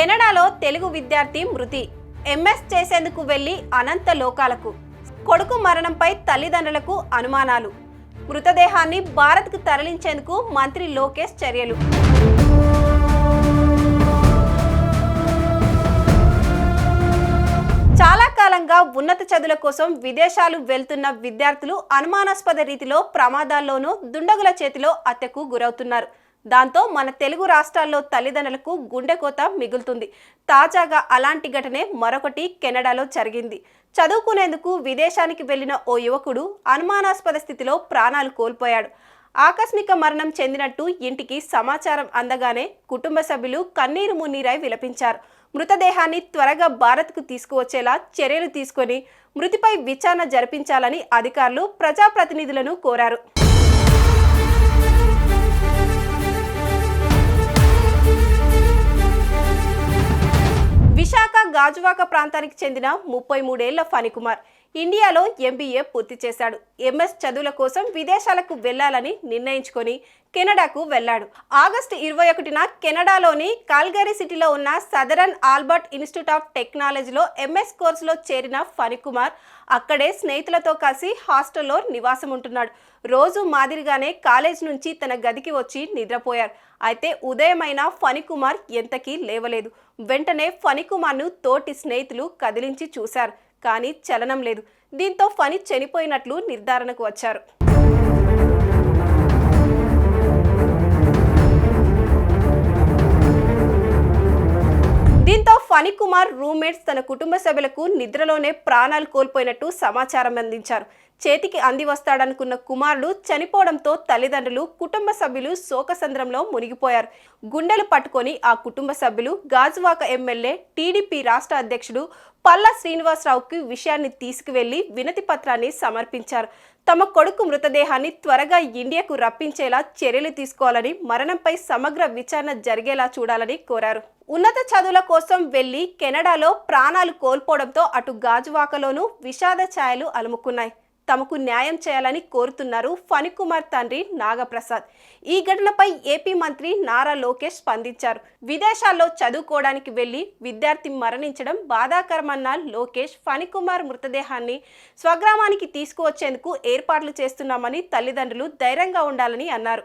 కెనడాలో తెలుగు విద్యార్థి మృతి. ఎంఎస్ చేసేందుకు వెళ్లి అనంత లోకాలకు. కొడుకు మరణంపై తల్లిదండ్రులకు అనుమానాలు. మృతదేహాన్ని భారత్కు తరలించేందుకు మంత్రి లోకేష్ చర్యలు. చాలా కాలంగా ఉన్నత చదువుల కోసం విదేశాలు వెళ్తున్న విద్యార్థులు అనుమానాస్పద రీతిలో ప్రమాదాల్లోనూ దుండగుల చేతిలో హత్యకు గురవుతున్నారు. దాంతో మన తెలుగు రాష్ట్రాల్లో తల్లిదండ్రులకు గుండెకోత మిగులుతుంది. తాజాగా అలాంటి ఘటనే మరొకటి కెనడాలో జరిగింది. చదువుకునేందుకు విదేశానికి వెళ్లిన ఓ యువకుడు అనుమానాస్పద స్థితిలో ప్రాణాలు కోల్పోయాడు. ఆకస్మిక మరణం చెందినట్టు ఇంటికి సమాచారం అందగానే కుటుంబ సభ్యులు కన్నీరు మున్నీరై విలపించారు. మృతదేహాన్ని త్వరగా భారత్కు తీసుకువచ్చేలా చర్యలు తీసుకొని మృతిపై విచారణ జరిపించాలని అధికారులు ప్రజాప్రతినిధులను కోరారు. విశాఖ గాజువాక ప్రాంతానికి చెందిన 33 ఏళ్ల ఫణికుమార్ ఇండియాలో ఎంబీఏ పూర్తి చేశాడు. ఎంఎస్ చదువుల కోసం విదేశాలకు వెళ్లాలని నిర్ణయించుకొని కెనడాకు వెళ్లాడు. ఆగస్టు 21న కెనడాలోని కాల్గరీ సిటీలో ఉన్న సదరన్ ఆల్బర్ట్ ఇన్స్టిట్యూట్ ఆఫ్ టెక్నాలజీలో ఎంఎస్ కోర్సులో చేరిన ఫణికుమార్ అక్కడే స్నేహితులతో కలిసి హాస్టల్లో నివాసం ఉంటున్నాడు. రోజు మాదిరిగానే కాలేజ్ నుంచి తన గదికి వచ్చి నిద్రపోయారు. అయితే ఉదయమైన ఫణికుమార్ ఎంతకీ లేవలేదు. వెంటనే ఫణికుమార్ను తోటి స్నేహితులు కదిలించి చూశారు. కానీ చలనం లేదు. దీంతో ఫణి చనిపోయినట్లు నిర్ధారణకు వచ్చారు. దీంతో ఫణికుమార్ రూమ్మేట్స్ తన కుటుంబ సభ్యులకు నిద్రలోనే ప్రాణాలు కోల్పోయినట్టు సమాచారం అందించారు. చేతికి అంది వస్తాడనుకున్న కుమారుడు చనిపోవడంతో తల్లిదండ్రులు, కుటుంబ సభ్యులు శోకసంద్రంలో మునిగిపోయారు. గుండెలు పట్టుకొని ఆ కుటుంబ సభ్యులు గాజువాక ఎమ్మెల్యే, టీడీపీ రాష్ట్ర అధ్యక్షుడు పల్లా శ్రీనివాసరావుకి విషయాన్ని తీసుకువెళ్లి వినతి పత్రాన్ని సమర్పించారు. తమ కొడుకు మృతదేహాన్ని త్వరగా ఇండియాకు రప్పించేలా చర్యలు తీసుకోవాలని, మరణంపై సమగ్ర విచారణ జరిగేలా చూడాలని కోరారు. ఉన్నత చదువుల కోసం వెళ్లి కెనడాలో ప్రాణాలు కోల్పోవడంతో అటు గాజువాకలోనూ విషాద ఛాయలు అలుముకున్నాయి. తమకు న్యాయం చేయాలని కోరుతున్నారు ఫణికుమార్ తండ్రి నాగప్రసాద్. ఈ ఘటనపై ఏపీ మంత్రి నారా లోకేష్ స్పందించారు. విదేశాల్లో చదువుకోవడానికి వెళ్లి విద్యార్థి మరణించడం బాధాకరమన్న లోకేష్ ఫణికుమార్ మృతదేహాన్ని స్వగ్రామానికి తీసుకువచ్చేందుకు ఏర్పాట్లు చేస్తున్నామని, తల్లిదండ్రులు ధైర్యంగా ఉండాలని అన్నారు.